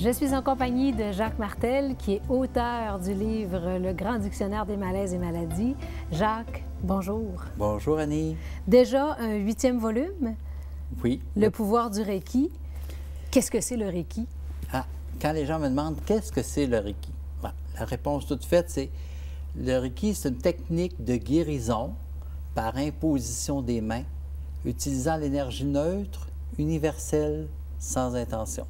Je suis en compagnie de Jacques Martel, qui est auteur du livre Le Grand Dictionnaire des malaises et maladies. Jacques, bonjour. Bonjour, Annie. Déjà un 8e volume? Oui. Le pouvoir du Reiki. Qu'est-ce que c'est le Reiki? Ah, quand les gens me demandent qu'est-ce que c'est le Reiki, bon, la réponse toute faite, c'est le Reiki, c'est une technique de guérison par imposition des mains, utilisant l'énergie neutre, universelle, sans intention.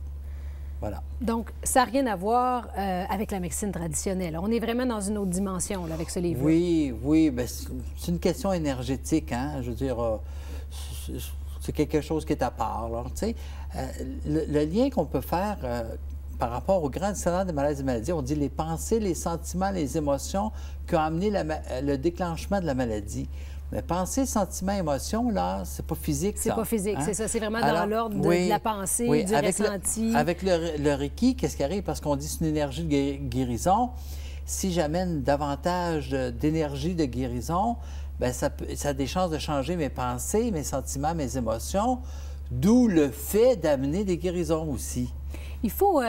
Voilà. Donc, ça n'a rien à voir avec la médecine traditionnelle. On est vraiment dans une autre dimension là, avec ce livre. Oui, oui, bien, c'est une question énergétique, hein? Je veux dire, c'est quelque chose qui est à part, là, tu sais. Le lien qu'on peut faire par rapport au grand dictionnaire des malaises et maladies, on dit les pensées, les sentiments, les émotions qui ont amené le déclenchement de la maladie. Mais pensée, sentiment, émotion, là, c'est pas physique, ça. C'est pas physique, hein? C'est ça. C'est vraiment dans l'ordre de la pensée, oui, du ressenti. Avec le Reiki, qu'est-ce qui arrive? Parce qu'on dit que c'est une énergie de guérison. Si j'amène davantage d'énergie de guérison, bien, ça a des chances de changer mes pensées, mes sentiments, mes émotions, d'où le fait d'amener des guérisons aussi. Il faut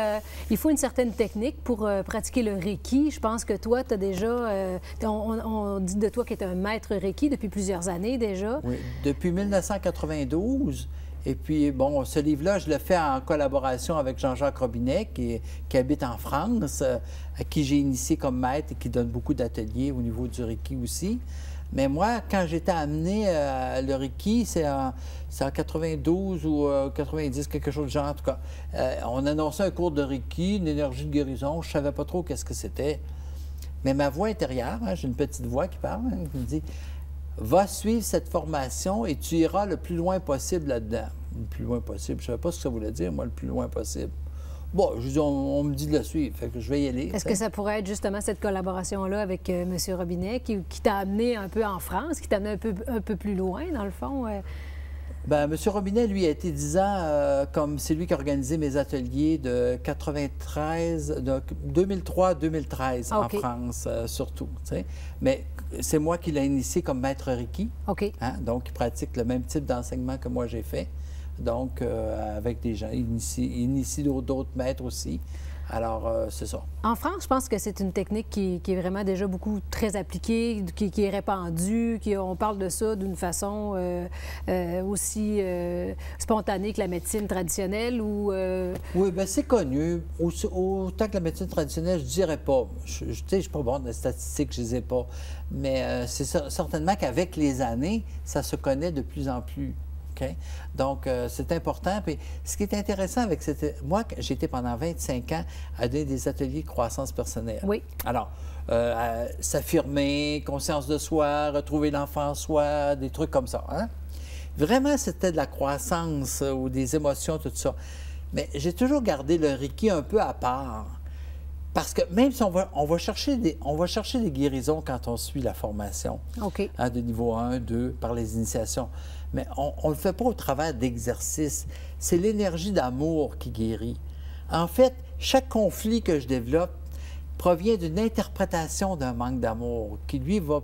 une certaine technique pour pratiquer le Reiki. Je pense que toi, tu as déjà... on dit de toi que tu es un maître Reiki depuis plusieurs années déjà. Oui, depuis 1992. Et puis, bon, ce livre-là, je le fais en collaboration avec Jean-Jacques Robinet, qui habite en France, à qui j'ai initié comme maître et qui donne beaucoup d'ateliers au niveau du Reiki aussi. Mais moi, quand j'étais amené le Reiki, c'est en 92 ou 90, quelque chose de genre, en tout cas. On annonçait un cours de Reiki, une énergie de guérison. Je ne savais pas trop qu'est-ce que c'était. Mais ma voix intérieure, hein, j'ai une petite voix qui parle, hein, qui me dit « Va suivre cette formation et tu iras le plus loin possible là-dedans. » Le plus loin possible, je ne savais pas ce que ça voulait dire, moi, le plus loin possible. Bon, je dis, on me dit de le suivre, fait que je vais y aller. Est-ce que ça pourrait être justement cette collaboration-là avec M. Robinet qui t'a amené un peu en France, qui t'a amené un peu plus loin, dans le fond? Bien, M. Robinet, lui, a été 10 ans, comme c'est lui qui a organisé mes ateliers de 2003 à 2013 en France, surtout. T'sais. Mais c'est moi qui l'ai initié comme maître Reiki. OK. Hein? Donc, il pratique le même type d'enseignement que moi j'ai fait. Donc, avec des gens, il initie d'autres maîtres aussi. Alors, c'est ça. En France, je pense que c'est une technique qui est vraiment déjà très appliquée, qui est répandue, on parle de ça d'une façon aussi spontanée que la médecine traditionnelle ou... Oui, bien, c'est connu. Autant que la médecine traditionnelle, je dirais pas. Je ne suis pas bon dans les statistiques, je ne les ai pas. Mais c'est certainement qu'avec les années, ça se connaît de plus en plus. Okay? Donc, c'est important. Puis, ce qui est intéressant avec moi, j'ai été pendant 25 ans à donner des ateliers de croissance personnelle. Oui. Alors, s'affirmer, conscience de soi, retrouver l'enfant en soi, des trucs comme ça. Hein? Vraiment, c'était de la croissance ou des émotions, tout ça. Mais j'ai toujours gardé le Reiki un peu à part. Parce que même si on va chercher des guérisons quand on suit la formation, OK. Hein, de niveau 1, 2, par les initiations, mais on ne le fait pas au travers d'exercices. C'est l'énergie d'amour qui guérit. En fait, chaque conflit que je développe provient d'une interprétation d'un manque d'amour qui, lui, va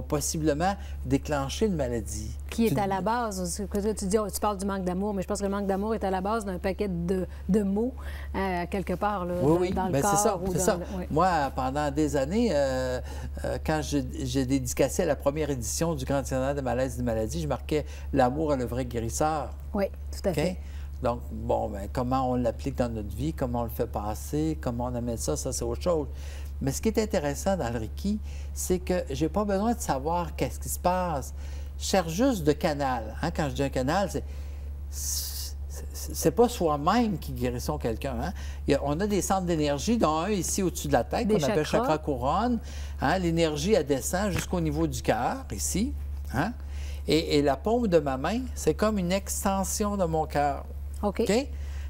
possiblement déclencher une maladie. Qui est à la base. Tu parles du manque d'amour, mais je pense que le manque d'amour est à la base d'un paquet de mots, quelque part, là, dans le corps. C'est ça. Oui. Moi, pendant des années, quand j'ai dédicacé à la première édition du Grand Dictionnaire des malaises et des maladies, je marquais « L'amour est le vrai guérisseur ». Oui, tout à fait. Donc, bon, bien, comment on l'applique dans notre vie, comment on le fait passer, comment on amène ça c'est autre chose. Mais ce qui est intéressant dans le Reiki, c'est que je n'ai pas besoin de savoir qu'est-ce qui se passe. Je cherche juste de canal. Hein? Quand je dis un canal, c'est pas soi-même qui guérissons quelqu'un. Hein? On a des centres d'énergie, dont un ici au-dessus de la tête, qu'on appelle chakra couronne. Hein? L'énergie, elle descend jusqu'au niveau du cœur, ici. Hein? Et la paume de ma main, c'est comme une extension de mon cœur. OK. OK?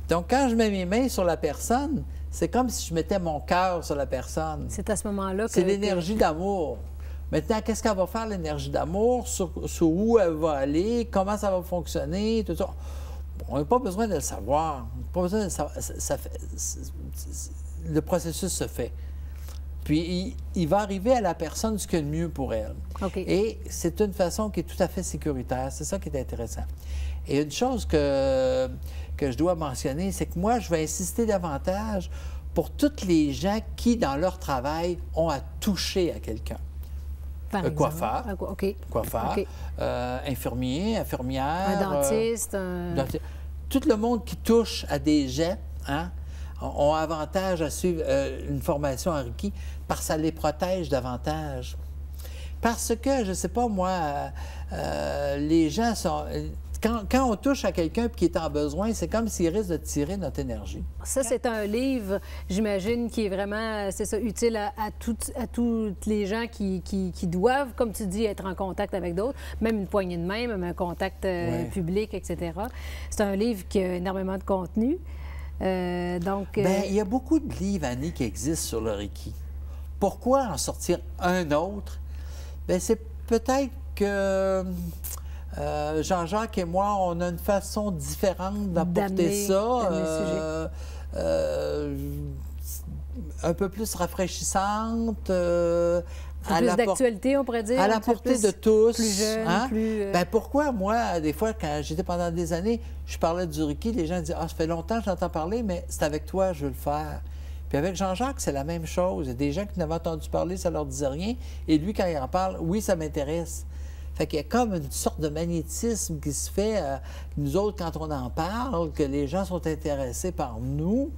Donc, quand je mets mes mains sur la personne, c'est comme si je mettais mon cœur sur la personne. C'est à ce moment-là que... C'est l'énergie d'amour. Maintenant, qu'est-ce qu'elle va faire, l'énergie d'amour? Sur où elle va aller? Comment ça va fonctionner? Tout ça. On n'a pas besoin de le savoir. Pas besoin de le savoir. Le processus se fait. Puis, il va arriver à la personne ce qu'il y a de mieux pour elle. OK. Et c'est une façon qui est tout à fait sécuritaire. C'est ça qui est intéressant. Et une chose que je dois mentionner, c'est que moi, je vais insister davantage pour tous les gens qui, dans leur travail, ont à toucher à quelqu'un. Coiffeur, coiffeur, OK. Infirmier, infirmière. Un dentiste. Tout le monde qui touche à des gens, hein, ont avantage à suivre une formation en Reiki parce que ça les protège davantage. Parce que, je ne sais pas moi, les gens sont... Quand on touche à quelqu'un qui est en besoin, c'est comme s'il risque de tirer notre énergie. Ça, c'est un livre, j'imagine, qui est vraiment, c'est ça, utile à tous les gens qui doivent, comme tu dis, être en contact avec d'autres, même une poignée de main, même un contact public, etc. C'est un livre qui a énormément de contenu. Bien, il y a beaucoup de livres, Annie, qui existent sur le Reiki. Pourquoi en sortir un autre? Bien, c'est peut-être que... Jean-Jacques et moi, on a une façon différente d'apporter ça, un peu plus rafraîchissante. Plus d'actualité, on pourrait dire. À la portée de tous. Plus jeune, hein? Bien, pourquoi, moi, des fois, quand j'étais pendant des années, je parlais du Reiki, les gens disaient « Ah, ça fait longtemps que j'entends parler, mais c'est avec toi, je veux le faire. » Puis avec Jean-Jacques, c'est la même chose. Il y a des gens qui n'avaient entendu parler, ça leur disait rien. Et lui, quand il en parle, oui, ça m'intéresse. Fait qu'il y a comme une sorte de magnétisme qui se fait, nous autres, quand on en parle, que les gens sont intéressés par nous,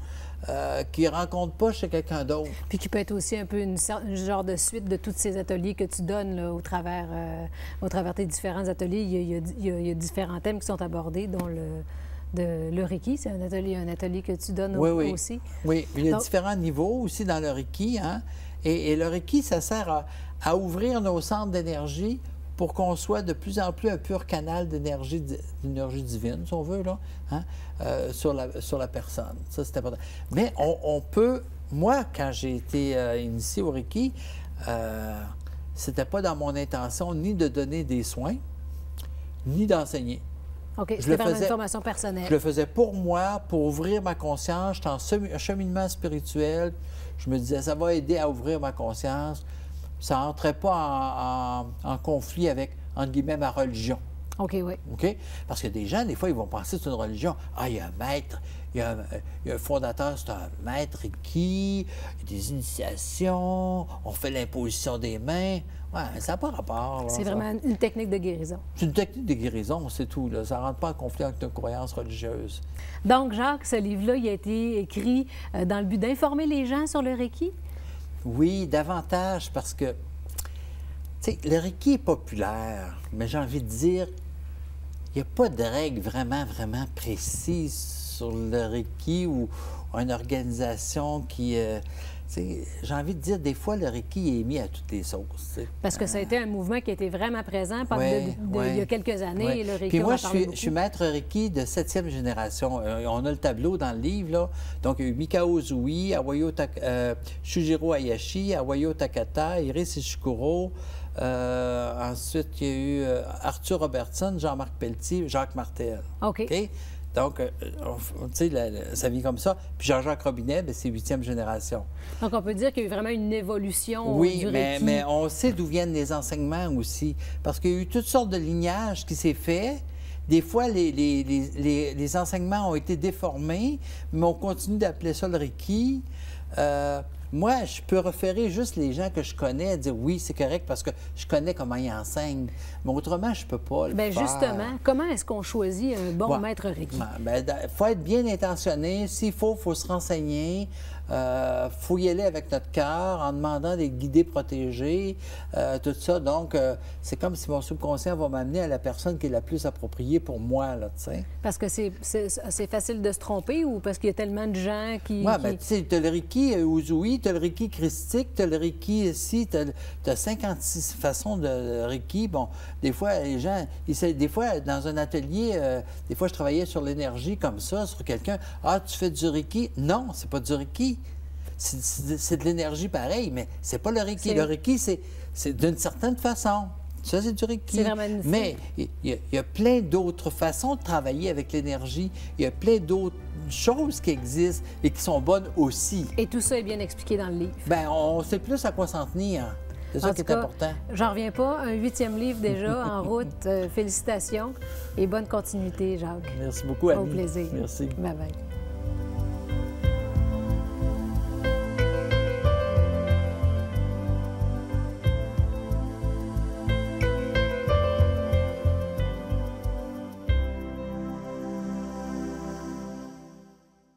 qu'ils ne rencontrent pas chez quelqu'un d'autre. Puis qui peut être aussi un peu une genre de suite de tous ces ateliers que tu donnes là, au travers tes différents ateliers. Il y a différents thèmes qui sont abordés, dont le Reiki, c'est un atelier que tu donnes aussi. Oui, il y a différents niveaux aussi dans le Reiki. Hein? Et le Reiki, ça sert à ouvrir nos centres d'énergie pour qu'on soit de plus en plus un pur canal d'énergie divine, si on veut, là, hein, sur la personne. Ça, c'est important. Mais on peut... Moi, quand j'ai été initié au Reiki, c'était pas dans mon intention ni de donner des soins, ni d'enseigner. OK, c'était vraiment une formation personnelle. Je le faisais pour moi, pour ouvrir ma conscience. J'étais en cheminement spirituel. Je me disais, ça va aider à ouvrir ma conscience. Ça n'entrait pas en conflit avec, entre guillemets, ma religion. OK, oui. OK? Parce que des gens, des fois, ils vont penser que c'est une religion. Ah, il y a un maître, il y a un fondateur, c'est un maître Reiki, il y a des initiations, on fait l'imposition des mains. Ouais, ça n'a pas rapport. C'est vraiment une technique de guérison. C'est une technique de guérison, c'est tout. Là. Ça ne rentre pas en conflit avec nos croyances religieuses. Donc, Jacques, ce livre-là, il a été écrit dans le but d'informer les gens sur le Reiki? Oui, davantage, parce que, tu sais, le Reiki est populaire, mais j'ai envie de dire, il n'y a pas de règles vraiment précises sur le Reiki ou une organisation qui... j'ai envie de dire, des fois, le Reiki est mis à toutes les sauces. T'sais. Parce que ça a été un mouvement qui a été vraiment présent il y a quelques années. Le Reiki, puis moi, je suis maître Reiki de 7e génération. On a le tableau dans le livre, là. Donc, il y a eu Mikao Zui, Shujiro Hayashi, Awayo Takata, Iris Ishikuro. Ensuite, il y a eu Arthur Robertson, Jean-Marc Pelletier, Jacques Martel. OK. Okay? Donc, tu sais, ça vient comme ça. Puis Jean-Jacques Robinet, c'est 8e génération. Donc, on peut dire qu'il y a eu vraiment une évolution du Reiki. Oui, mais on sait d'où viennent les enseignements aussi. Parce qu'il y a eu toutes sortes de lignages qui s'est fait. Des fois, les enseignements ont été déformés, mais on continue d'appeler ça le Reiki. Moi, je peux référer juste les gens que je connais à dire oui, c'est correct parce que je connais comment ils enseignent. Mais autrement, je ne peux pas le faire. Justement, comment est-ce qu'on choisit un bon maître Reiki? Il faut être bien intentionné. S'il faut se renseigner. Faut y aller avec notre cœur en demandant des guidés protégés, tout ça. Donc, c'est comme si mon subconscient va m'amener à la personne qui est la plus appropriée pour moi, là, tu sais. Parce que c'est facile de se tromper ou parce qu'il y a tellement de gens qui... Oui, bien, tu sais, tu as le Reiki Uzui, tu as le Reiki christique, tu as le Reiki ici, tu as 56 façons de Reiki. Bon, des fois, les gens, des fois, dans un atelier, des fois, je travaillais sur l'énergie comme ça, sur quelqu'un. Ah, tu fais du Reiki? Non, c'est pas du Reiki. C'est de l'énergie pareil, mais c'est pas le Reiki. Le Reiki, c'est d'une certaine façon. Ça, c'est du Reiki. C'est vraiment une... Mais il y a plein d'autres façons de travailler avec l'énergie. Il y a plein d'autres choses qui existent et qui sont bonnes aussi. Et tout ça est bien expliqué dans le livre. Bien, on sait plus à quoi s'en tenir. C'est ça qui est important. J'en reviens pas. Un 8e livre déjà en route. Félicitations et bonne continuité, Jacques. Merci beaucoup, Annie. Au plaisir. Merci. Bye-bye.